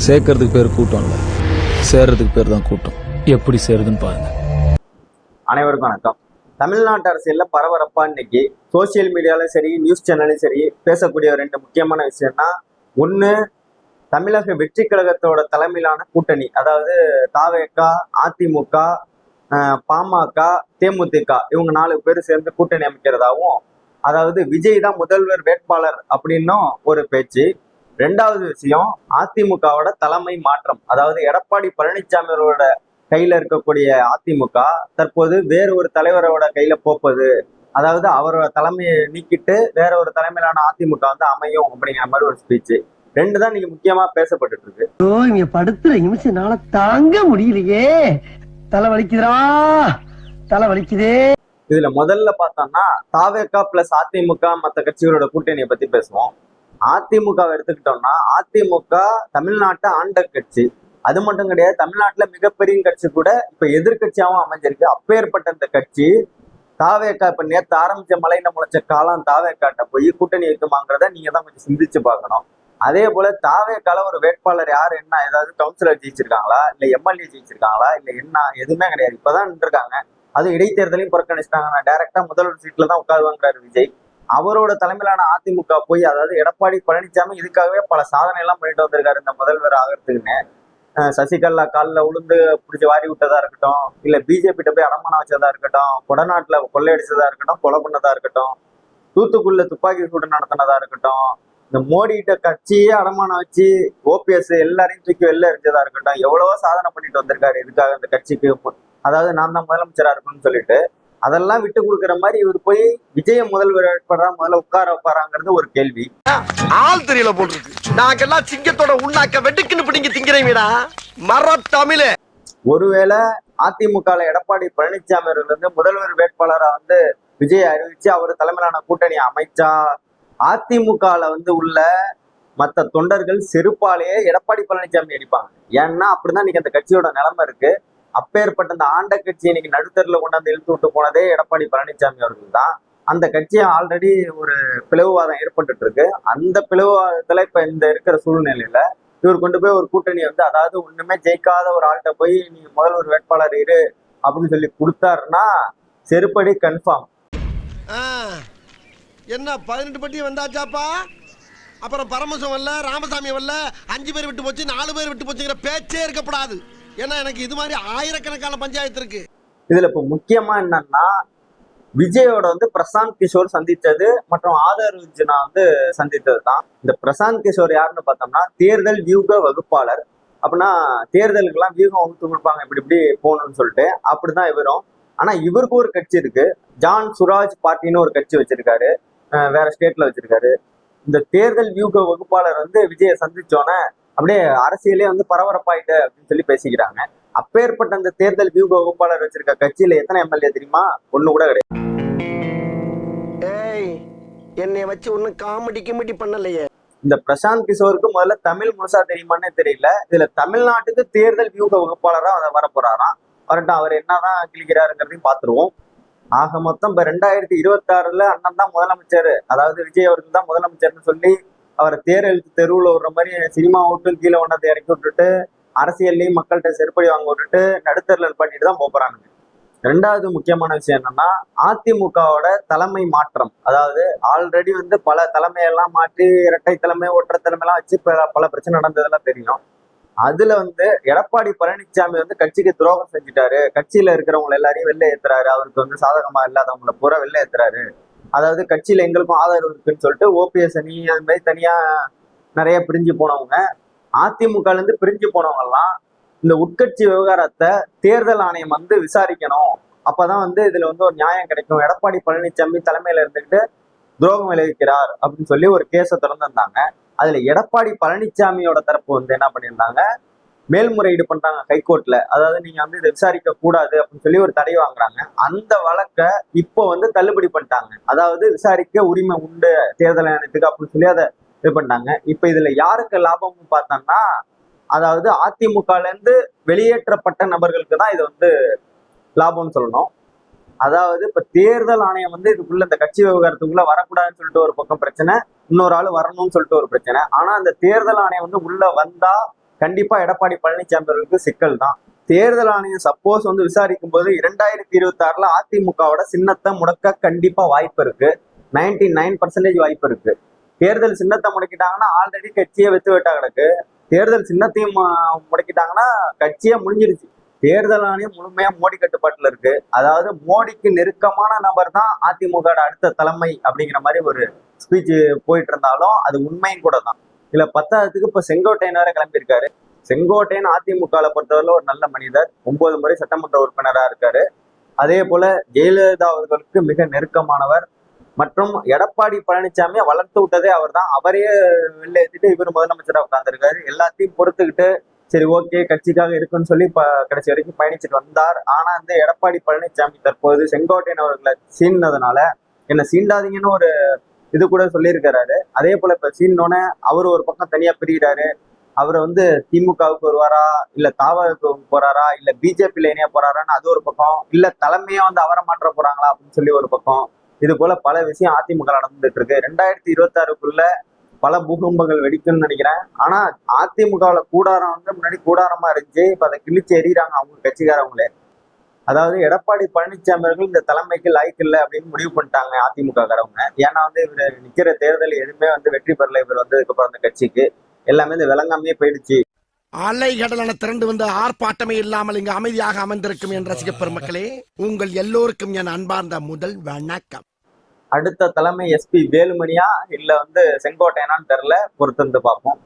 சேர்க்கறதுக்கு பேர் கூட்டம் இல்லை, சேர்றதுக்கு பேர் தான் கூட்டம். எப்படி சேருதுன்னு பாருங்க. அனைவருக்கும் வணக்கம். தமிழ்நாட்டு அரசியல்ல பரபரப்பா இன்னைக்கு சோசியல் மீடியாலும் சரி, நியூஸ் சேனலும் சரி பேசக்கூடிய ரெண்டு முக்கியமான விஷயம்னா, ஒன்று தமிழக வெற்றி கழகத்தோட தலைமையிலான கூட்டணி, அதாவது தவேக, அதிமுக, பாமக, தேமுதிக இவங்க 4 பேர் சேர்ந்து கூட்டணி அமைக்கிறதாவும், அதாவது விஜய் தான் முதல்வர் வேட்பாளர் அப்படின்னும் ஒரு பேச்சு. ரெண்டாவது விஷயம், அதிமுகவோட தலைமை மாற்றம், அதாவது எடப்பாடி பழனிசாமியோட கையில இருக்கக்கூடிய அதிமுக தற்போது வேற ஒரு தலைவரோட கையில போப்பது, அதாவது அவரோட தலைமையை நீக்கிட்டு வேற ஒரு தலைமையிலான அதிமுக வந்து அமையும் அப்படிங்கிற மாதிரி ஒரு ஸ்பீச். ரெண்டு தான் நீங்க முக்கியமா பேசப்பட்டு இருக்கு. இங்க படுத்துற நிமிஷம்னால தாங்க முடியலையே, தலை வலிக்குதா, தலை வலிக்குதே. இதுல முதல்ல பார்த்தோம்னா தவேக பிளஸ் அதிமுக மற்ற கட்சிகளோட கூட்டணியை பத்தி பேசுவோம். அதிமுகவை எடுத்துக்கிட்டோம்னா, அதிமுக தமிழ்நாட்டை ஆண்ட கட்சி. அது மட்டும் கிடையாது, தமிழ்நாட்டுல மிகப்பெரிய கட்சி கூட இப்ப எதிர்கட்சியாவும் அமைஞ்சிருக்கு. அப்பேற்பட்ட இந்த கட்சி தவேக இப்ப நேற்று ஆரம்பிச்ச மலையில முளைச்ச காலம் தவேகாட்ட போய் கூட்டணி வைக்குமாங்கிறத நீங்க தான் கொஞ்சம் சிந்திச்சு பார்க்கணும். அதே போல தவேகால ஒரு வேட்பாளர் யாரு, என்ன ஏதாவது கவுன்சிலர் ஜெயிச்சிருக்காங்களா, இல்ல எம்எல்ஏ ஜெயிச்சிருக்காங்களா, இல்ல என்ன எதுவுமே கிடையாது. இப்பதான் இருக்காங்க. அது இடைத்தேர்தலையும் புறக்கணிச்சிட்டாங்க. நான் டைரக்டா முதல்வர் சீட்ல தான் உட்காருவாங்கிறாரு விஜய். அவரோட தலைமையிலான அதிமுக போய், அதாவது எடப்பாடி பழனிசாமி இதுக்காகவே பல சாதனை எல்லாம் பண்ணிட்டு வந்திருக்காரு இந்த முதல்வர் ஆகிறதுக்குன்னு. சசிகலா காலில் உளுந்து பிடிச்சி வாரி விட்டதா இருக்கட்டும், இல்ல பிஜேபிட்ட போய் அடமானம் வச்சதா இருக்கட்டும், கொடநாட்டுல கொள்ளையடிச்சதா இருக்கட்டும், கொலை பண்ணதா இருக்கட்டும், தூத்துக்குள்ள துப்பாக்கி சூடு நடத்தினதா இருக்கட்டும், இந்த மோடிகிட்ட கட்சியே அடமானம் வச்சு ஓபிஎஸ் எல்லாரையும் தூக்கி வெளில எரிஞ்சதா இருக்கட்டும், எவ்வளவோ சாதனை பண்ணிட்டு வந்திருக்காரு இதுக்காக இந்த கட்சிக்கு. அதாவது நான் தான் முதலமைச்சரா இருக்கணும்னு சொல்லிட்டு அதெல்லாம் விட்டு கொடுக்குற மாதிரி இவர் போய் விஜய முதல்வர் வேட்பாளரா முதல்ல உட்கார வைப்பாராங்கிறது ஒரு கேள்வி. ஆள் தெரியல போட்டுருக்கு. நாங்கெல்லாம் சிங்கத்தோட உண்ணாக்க வெட்டுக்குன்னு பிடிங்க திங்கிறீங்கடா மர தமிழே. ஒருவேளை அதிமுக எடப்பாடி பழனிசாமி இருந்து முதல்வர் வேட்பாளரா வந்து விஜய் அறிவிச்சு அவர் தலைமையிலான கூட்டணி அமைச்சா, அதிமுகல வந்து உள்ள மற்ற தொண்டர்கள் செருப்பாலேயே எடப்பாடி பழனிசாமி அடிப்பாங்க. ஏன்னா அப்படிதான் இன்னைக்கு அந்த கட்சியோட நிலைமை இருக்கு. அப்பேற்பட்ட அந்த ஆண்ட கட்சியை இன்னைக்கு நடுத்தரில் கொண்டாந்து இழுத்து விட்டு போனதே எடப்பாடி பழனிசாமி அவர்கள் தான். அந்த கட்சியை ஆல்ரெடி ஒரு பிளவுவாதம் ஏற்பட்டு இருக்கு. அந்த பிளவுவாதத்துல இப்ப இந்த இருக்கிற சூழ்நிலையில இவர் கொண்டு போய் ஒரு கூட்டணி வந்து, அதாவது ஒண்ணுமே ஜெயிக்காத ஒரு ஆள்கிட்ட போய் நீங்க முதல்வர் வேட்பாளர் இரு அப்படின்னு சொல்லி கொடுத்தாருன்னா செருப்படி கன்ஃபார்ம். என்ன 18 பட்டி வந்தாச்சாப்பா? அப்புறம் பரமசம் வரல, ராமசாமி வரல, 5 பேர் விட்டு போச்சு, 4 பேர் விட்டு போச்சுங்கிற பேச்சே இருக்கப்படாது. ஏன்னா எனக்கு இது மாதிரி ஆயிரக்கணக்கான பஞ்சாயத்து இருக்கு. இதுல இப்ப முக்கியமா என்னன்னா, விஜயோட வந்து பிரசாந்த் கிஷோர் சந்தித்தது மற்றும் ஆதர் அர்ஜுனா வந்து சந்தித்தது தான். இந்த பிரசாந்த் கிஷோர் யாருன்னு பார்த்தோம்னா தேர்தல் வியூக வகுப்பாளர். அப்படின்னா தேர்தலுக்கு எல்லாம் வியூகம் வகுத்து கொடுப்பாங்க, இப்படி இப்படி போகணும்னு சொல்லிட்டு. அப்படிதான் இவரும். ஆனா இவருக்கு ஒரு கட்சி இருக்கு, ஜான் சுராஜ் பார்ட்டின்னு ஒரு கட்சி வச்சிருக்காரு, வேற ஸ்டேட்ல வச்சிருக்காரு. இந்த தேர்தல் வியூக வகுப்பாளர் வந்து விஜயை சந்திச்சோன்னே அப்படியே அரசியலே வந்து பரபரப்பாயிட்டு அப்படின்னு சொல்லி பேசிக்கிறாங்க. அப்பேற்பட்ட அந்த தேர்தல் வியூக வகுப்பாளர் வச்சிருக்க கட்சியில எத்தனை எம்எல்ஏ தெரியுமா? ஒண்ணு கூட கிடையாது. என்னை வச்சு ஒன்னும் காமெடி கிமெடி பண்ணலையே. இந்த பிரசாந்த் கிஷோருக்கு முதல்ல தமிழ் முழுசா தெரியுமான்னு தெரியல. இதுல தமிழ்நாட்டுக்கு தேர்தல் வியூக வகுப்பாளரா அதை வர போறாராம். வரட்டும், அவர் என்னதான் கிழிக்கிறாருங்கிறதையும் பாத்துருவோம். ஆக மொத்தம் இப்ப 2026 அண்ணன் தான் முதலமைச்சர், அதாவது விஜய் அவர்கள் தான் முதலமைச்சர்னு சொல்லி அவரை தேர்தலுக்கு தெருவில் விடுற மாதிரி சினிமா விட்டு கீழே ஒன்றதை இறக்கி விட்டுட்டு அரசியல்லையும் மக்கள்கிட்ட செருப்படி வாங்க விட்டுட்டு நடுத்தரில் பண்ணிட்டு தான் போறாங்க. ரெண்டாவது முக்கியமான விஷயம் என்னன்னா, அதிமுகவோட தலைமை மாற்றம். அதாவது ஆல்ரெடி வந்து பல தலைமையெல்லாம் மாற்றி இரட்டை தலைமை, ஒற்றை தலைமையெல்லாம் வச்சு பல பிரச்சனை நடந்ததெல்லாம் தெரியும். அதுல வந்து எடப்பாடி பழனிசாமி வந்து கட்சிக்கு துரோகம் செஞ்சுட்டாரு, கட்சியில இருக்கிறவங்க எல்லாரையும் வெளில ஏத்துறாரு, அவருக்கு வந்து சாதகமா இல்லாதவங்களை பூரா வெளில ஏத்துறாரு. அதாவது கட்சியில எங்களுக்கும் ஆதரவு இருக்குன்னு சொல்லிட்டு ஓபிஎஸ் அணி அது மாதிரி தனியா நிறைய பிரிஞ்சு போனவங்க, அதிமுக இருந்து பிரிஞ்சு போனவங்க எல்லாம் இந்த உட்கட்சி விவகாரத்தை தேர்தல் ஆணையம் வந்து விசாரிக்கணும், அப்பதான் வந்து இதுல வந்து ஒரு நியாயம் கிடைக்கும், எடப்பாடி பழனிசாமி தலைமையில இருந்துகிட்டு துரோகம் விளைவிக்கிறார் அப்படின்னு சொல்லி ஒரு கேஸை திறந்திருந்தாங்க. அதுல எடப்பாடி பழனிசாமியோட தரப்பு வந்து என்ன பண்ணியிருந்தாங்க, மேல்முறையீடு பண்றாங்க ஹைகோர்ட்ல. அதாவது நீங்க வந்து இதை விசாரிக்க கூடாது அப்படின்னு சொல்லி ஒரு தடை வாங்குறாங்க. அந்த வழக்கை இப்போ வந்து தள்ளுபடி பண்ணிட்டாங்க. அதாவது விசாரிக்க உரிமை உண்டு தேர்தல் ஆணையத்துக்கு அப்படின்னு சொல்லி அதை இது பண்ணிட்டாங்க. இப்ப இதுல யாருக்கு லாபம்னு பார்த்தோம்னா, அதாவது அதிமுகல இருந்து வெளியேற்றப்பட்ட நபர்களுக்கு தான் இது வந்து லாபம்னு சொல்லணும். அதாவது இப்ப தேர்தல் ஆணையம் வந்து இதுக்குள்ள இந்த கட்சி விவகாரத்துக்குள்ள வரக்கூடாதுன்னு சொல்லிட்டு ஒரு பக்கம் பிரச்சனை, இன்னொரு ஆள் வரணும்னு சொல்லிட்டு ஒரு பிரச்சனை. ஆனா அந்த தேர்தல் ஆணையம் வந்து உள்ள வந்தா கண்டிப்பா எடப்பாடி பழனிசாமி அவர்களுக்கு சிக்கல் தான். தேர்தல் ஆணையம் சப்போஸ் வந்து விசாரிக்கும் போது 2026 அதிமுகவோட சின்னத்தை முடக்க கண்டிப்பா வாய்ப்பு இருக்கு. 99% வாய்ப்பு இருக்கு. தேர்தல் சின்னத்தை முடக்கிட்டாங்கன்னா ஆல்ரெடி கட்சியை வெத்து வெட்டா கிடக்கு. தேர்தல் சின்னத்தையும் முடக்கிட்டாங்கன்னா கட்சியே முடிஞ்சிருச்சு. தேர்தல் ஆணையம் முழுமையா மோடி கட்டுப்பாட்டுல இருக்கு. அதாவது மோடிக்கு நெருக்கமான நபர் தான் அதிமுக அடுத்த தலைமை அப்படிங்கிற மாதிரி ஒரு ஸ்பீச் போயிட்டு இருந்தாலும் அது உண்மையும் கூட தான். இல்ல 10க்கு இப்ப செங்கோட்டையன் வேற கிளம்பியிருக்காரு. செங்கோட்டையன் அதிமுகவை பொறுத்தவரை ஒரு நல்ல மனிதர், 9 முறை சட்டமன்ற உறுப்பினரா இருக்காரு. அதே போல ஜெயலலிதா அவர்களுக்கு மிக நெருக்கமானவர் மற்றும் எடப்பாடி பழனிசாமியை வளர்த்து விட்டதே அவர் தான். அவரே வெளில ஏற்றிட்டு இவர் முதலமைச்சராக உட்கார்ந்துருக்காரு. எல்லாத்தையும் பொறுத்துக்கிட்டு சரி ஓகே கட்சிக்காக இருக்குன்னு சொல்லி கடைசி வரைக்கும் பயணிச்சுட்டு வந்தார். ஆனா இந்த எடப்பாடி பழனிசாமி தற்போது செங்கோட்டையன் அவர்களை சீன்னதுனால என்ன சீண்டாதீங்கன்னு ஒரு இது கூட சொல்லியிருக்கிறாரு. அதே போல இப்ப சீன்னோன்னு அவரு ஒரு பக்கம் தனியா பிரிகிறாரு. அவர் வந்து திமுகவுக்கு வருவாரா இல்ல தாவக்கு போறாரா இல்ல பிஜேபியில இணைய போறாரான்னு அது ஒரு பக்கம், இல்ல தலைமையா வந்து அவரை மாற்ற போறாங்களா அப்படின்னு சொல்லி ஒரு பக்கம். இது போல பல விஷயம் அதிமுக நடந்துட்டு இருக்கு. 2026க்குள்ள பல பூகம்பங்கள் வெடிக்கும்னு நினைக்கிறேன். ஆனா அதிமுகவுல கூடாரம் வந்து முன்னாடி கூடாரமா இருந்துச்சு, இப்ப அதை கிழிச்சு எறிகிறாங்க அவங்க கட்சிக்காரவங்களே. அதாவது எடப்பாடி பழனிசாமி அவர்கள் இந்த தலைமைக்கு லாய்க்கு இல்லை அப்படின்னு முடிவு பண்ணிட்டாங்க அதிமுக காரவங்க. ஏன்னா வந்து இவர் நிக்கிற தேர்தல் எதுவுமே வந்து வெற்றி பெறல. இவர் வந்து இதுக்கப்புறம் அந்த கட்சிக்கு எல்லாமே இந்த விளங்காமையே போயிடுச்சு. அலை கடலான திரண்டு வந்து ஆர்ப்பாட்டமே இல்லாமல் இங்கு அமைதியாக அமர்ந்திருக்கும் என் ரசிக பெருமக்களே, உங்கள் எல்லோருக்கும் என் அன்பார்ந்த முதல் வணக்கம். அடுத்த தலைமை எஸ்பி வேலுமணியா இல்ல வந்து செங்கோட்டையனான்னு தெரியல, பொறுத்திருந்து பார்ப்போம்.